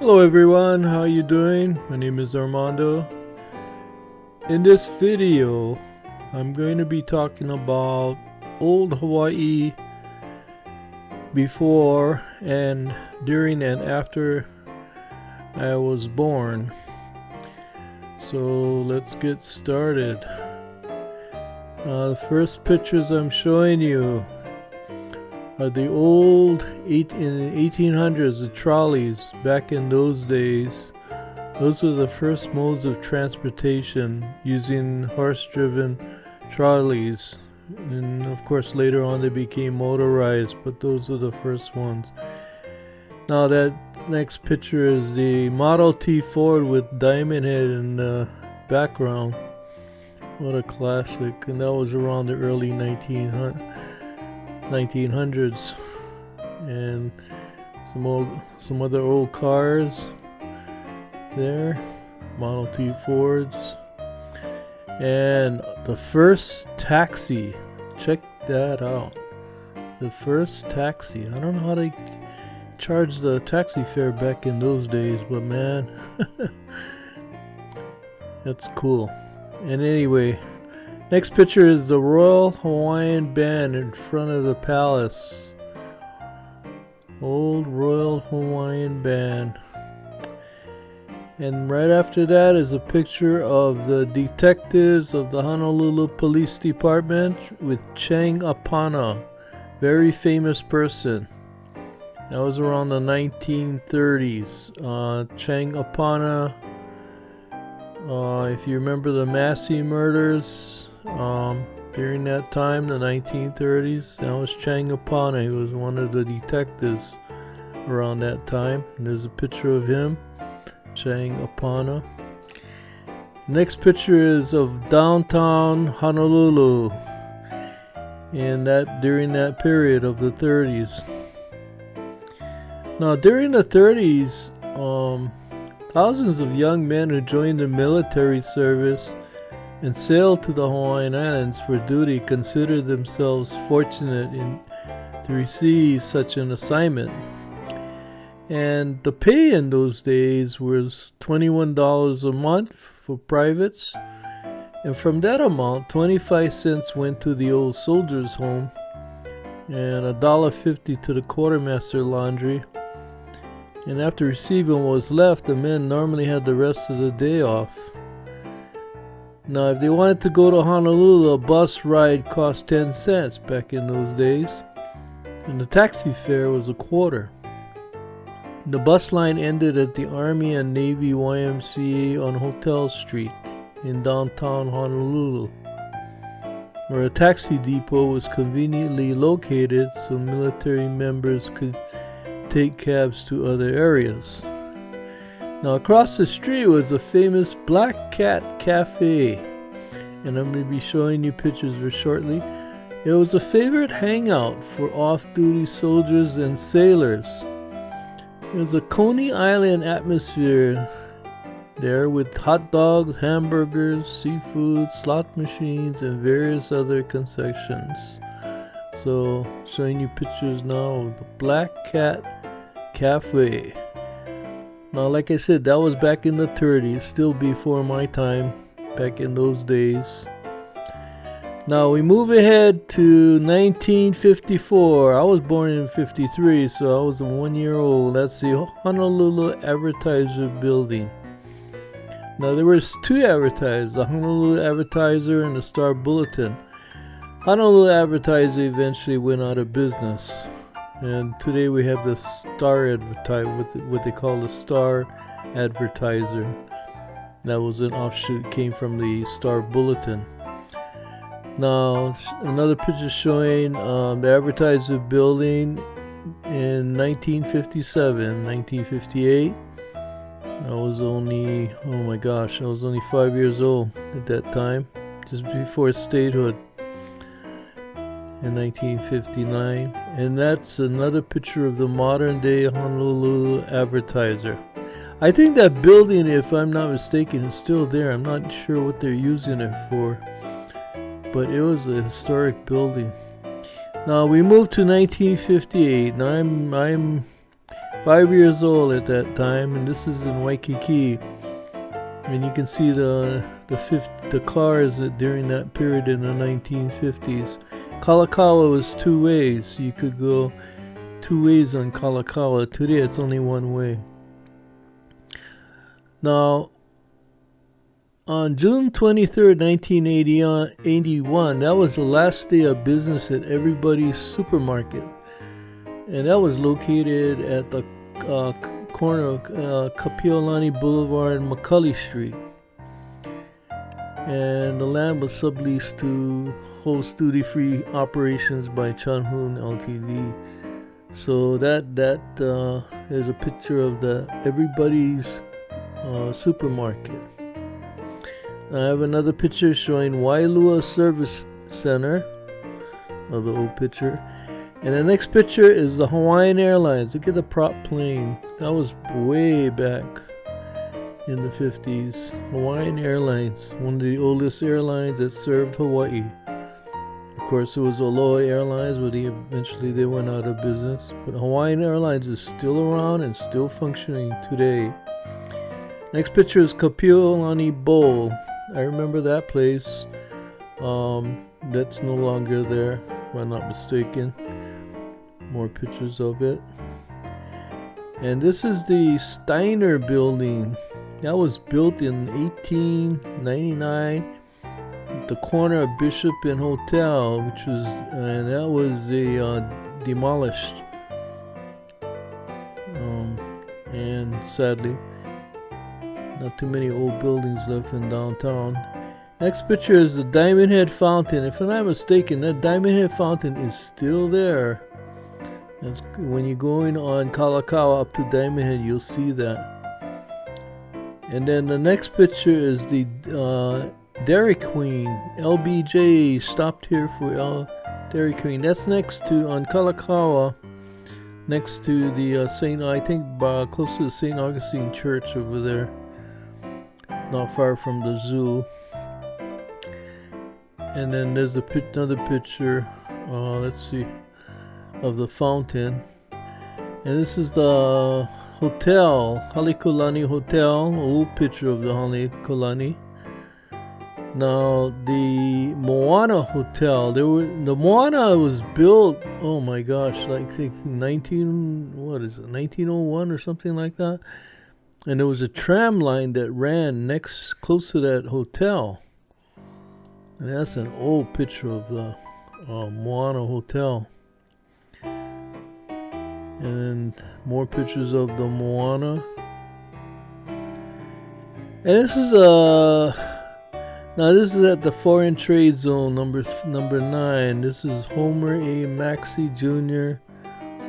Hello everyone, how you doing? My name is Armando. In this video, I'm going to be talking about old Hawaii before and during and after I was born. So let's get started. The first pictures I'm showing you are the old in the 1800s, the trolleys. Back in those days, those were the first modes of transportation, using horse-driven trolleys. And of course later on they became motorized, but those are the first ones. Now that next picture is the Model T Ford with Diamond Head in the background. What a classic. And that was around the early 1900s. And some other old cars there, Model T Fords. And the first taxi, check that out. The first taxi. I don't know how they charged the taxi fare back in those days, but man, that's cool. And anyway, next picture is the Royal Hawaiian Band in front of the palace. Old Royal Hawaiian Band. And right after that is a picture of the detectives of the Honolulu Police Department with Chang Apana, very famous person. That was around the 1930s. Chang Apana, if you remember the Massey murders during that time, the 1930s, that was Chang Apana. He was one of the detectives around that time. And there's a picture of him, Chang Apana. Next picture is of downtown Honolulu, and that during that period of the 30s. Now during the 30s, thousands of young men who joined the military service and sailed to the Hawaiian Islands for duty considered themselves fortunate to receive such an assignment. And the pay in those days was $21 a month for privates, and from that amount 25 cents went to the old soldiers' home and $1.50 to the quartermaster laundry. And after receiving what was left, the men normally had the rest of the day off. Now if they wanted to go to Honolulu, a bus ride cost 10 cents back in those days, and the taxi fare was a quarter. The bus line ended at the Army and Navy YMCA on Hotel Street in downtown Honolulu, where a taxi depot was conveniently located so military members could take cabs to other areas. Now across the street was a famous Black Cat Cafe, and I'm going to be showing you pictures very shortly. It was a favorite hangout for off-duty soldiers and sailors. It was a Coney Island atmosphere there, with hot dogs, hamburgers, seafood, slot machines, and various other concessions. So, showing you pictures now of the Black Cat Cafe. Now, like I said, that was back in the 30s, still before my time, back in those days. Now we move ahead to 1954. I was born in 53, so I was 1 year old. That's the Honolulu Advertiser building. Now there was two advertisers, the Honolulu Advertiser and the Star Bulletin. Honolulu Advertiser eventually went out of business, and today we have the Star Advertiser, what they call the Star Advertiser. That was an offshoot, came from the Star Bulletin. Now another picture showing the Advertiser building in 1957, 1958. I was only, oh my gosh, I was only 5 years old at that time, just before statehood in 1959. And that's another picture of the modern day Honolulu Advertiser. I think that building, if I'm not mistaken, is still there. I'm not sure what they're using it for, but it was a historic building. Now we moved to 1958. Now I'm 5 years old at that time, and this is in Waikiki. And you can see the cars during that period in the 1950s. Kalakaua was two ways. You could go two ways on Kalakaua. Today it's only one way. Now, on June 23rd, 1981, that was the last day of business at Everybody's Supermarket. And that was located at the corner of Kapiolani Boulevard and McCulley Street. And the land was subleased to host duty-free operations by Chunhoon Ltd. So that is a picture of the Everybody's Supermarket. I have another picture showing Wailua Service Center, another old picture. And the next picture is the Hawaiian Airlines. Look at the prop plane. That was way back in the 50s. Hawaiian Airlines, one of the oldest airlines that served Hawaii. Of course, it was Aloha Airlines, but eventually they went out of business. But Hawaiian Airlines is still around and still functioning today. Next picture is Kapiolani Bowl. I remember that place. That's no longer there, if I'm not mistaken. More pictures of it. And this is the Steiner building. That was built in 1899 at the corner of Bishop and Hotel, and that was demolished. And sadly, not too many old buildings left in downtown. Next picture is the Diamond Head Fountain. If I'm not mistaken, that Diamond Head Fountain is still there. When you're going on Kalakaua up to Diamond Head, you'll see that. And then the next picture is the Dairy Queen. LBJ stopped here for Dairy Queen. That's next to, on Kalakaua, next to the close to the St. Augustine Church over there. Not far from the zoo. And then there's another picture, let's see, of the fountain. And this is the hotel, Halekulani Hotel, old picture of the Halekulani. Now the Moana Hotel, the Moana was built, oh my gosh, like 1901 or something like that. And there was a tram line that ran close to that hotel. And that's an old picture of the Moana Hotel. And more pictures of the Moana. And this is this is at the Foreign Trade Zone number 9. This is Homer A. Maxey Jr.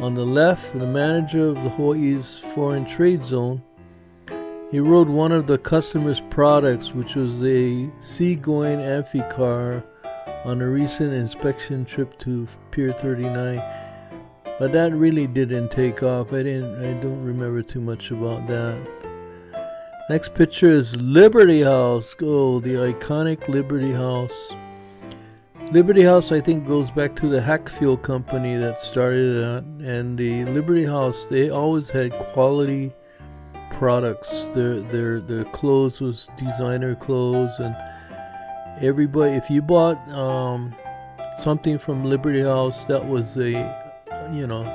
on the left, the manager of the Hawaii's Foreign Trade Zone. He rode one of the customer's products, which was a seagoing amphicar, on a recent inspection trip to Pier 39. But that really didn't take off. I don't remember too much about that. Next picture is Liberty House. Oh, the iconic Liberty House. Liberty House, I think, goes back to the Hackfield company that started that. And the Liberty House, they always had quality products. Their clothes was designer clothes, and everybody, if you bought something from Liberty House, that was a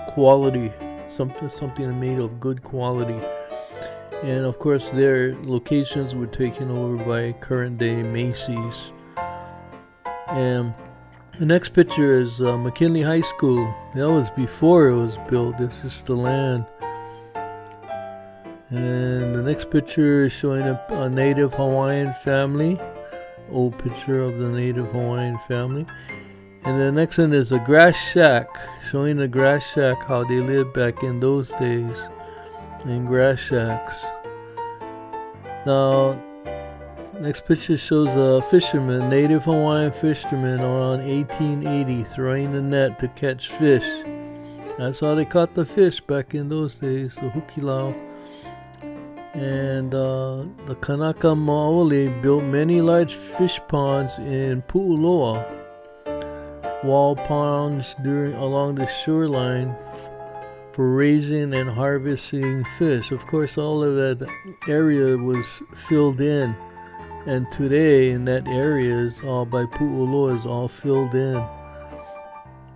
quality, something made of good quality. And of course their locations were taken over by current day Macy's. And the next picture is McKinley High School. That was before it was built. This is the land. And the next picture is showing a native Hawaiian family. Old picture of the native Hawaiian family. And the next one is a grass shack, showing a grass shack, how they lived back in those days, in grass shacks. Now, next picture shows a fisherman, native Hawaiian fisherman around 1880, throwing the net to catch fish. That's how they caught the fish back in those days, the hukilau. And the Kanaka Maoli built many large fish ponds in Pu'uloa, wall ponds along the shoreline for raising and harvesting fish. Of course, all of that area was filled in, and today in that area is all by Pu'ulo is all filled in.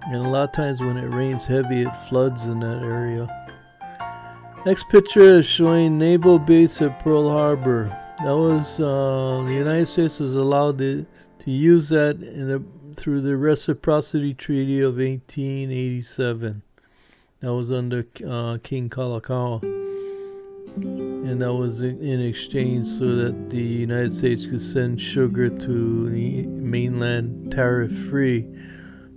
And a lot of times when it rains heavy, it floods in that area. Next picture is showing Naval Base at Pearl Harbor. That was the United States was allowed to use that through the Reciprocity Treaty of 1887. That was under King Kalakaua, and that was in exchange so that the United States could send sugar to the mainland tariff-free.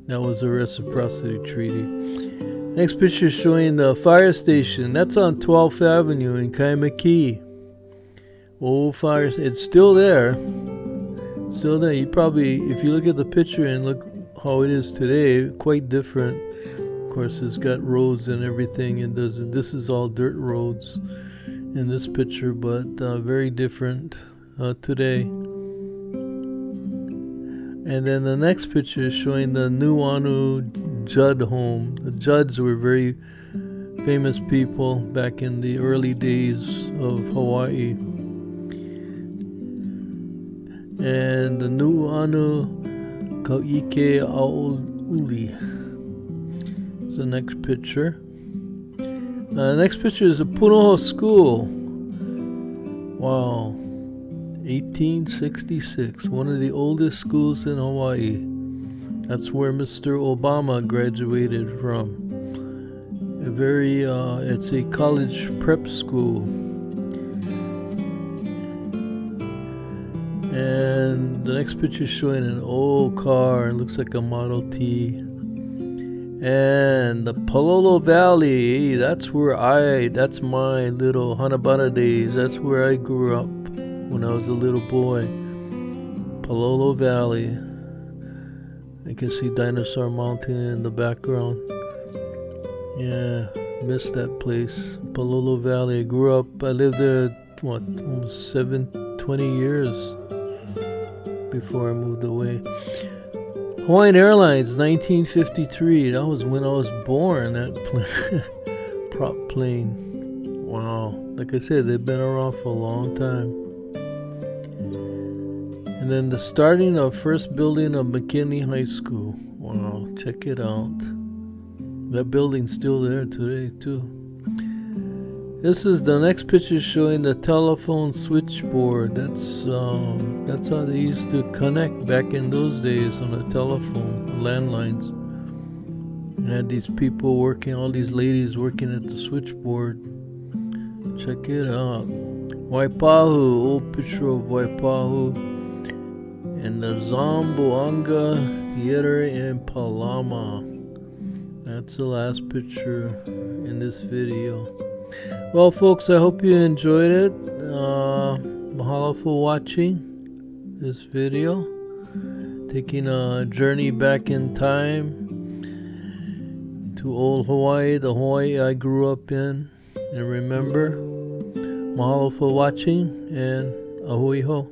That was a Reciprocity Treaty. Next picture is showing the fire station. That's on 12th Avenue in Kaimakee. Old fire. It's still there. Still there. You probably, if you look at the picture and look how it is today, quite different. Of course, it's got roads and everything, and this is all dirt roads in this picture, but very different today. And then the next picture is showing the Nuuanu Judd home. The Judds were very famous people back in the early days of Hawaii. And the Nuuanu Kauike Aouli is the next picture. Next picture is the Punahou School. Wow. 1866, one of the oldest schools in Hawaii. That's where Mr. Obama graduated from. It's a college prep school. And the next picture is showing an old car. It looks like a Model T. And the Palolo Valley, that's my little Hanabana days. That's where I grew up when I was a little boy. Palolo Valley. I can see Dinosaur Mountain in the background. Yeah, missed that place. Palolo Valley. I lived there, almost 20 years before I moved away. Hawaiian Airlines, 1953. That was when I was born, that prop plane. Wow. Like I said, they've been around for a long time. And then the starting of first building of McKinley High School. Wow, check it out. That building's still there today too. This is the next picture showing the telephone switchboard. That's how they used to connect back in those days on the telephone, landlines. You had these people working, all these ladies working at the switchboard. Check it out. Waipahu, old picture of Waipahu. And the Zamboanga Theater in Palama. That's the last picture in this video. Well, folks, I hope you enjoyed it. Mahalo for watching this video. Taking a journey back in time to old Hawaii, the Hawaii I grew up in. And remember, mahalo for watching, and ahui ho.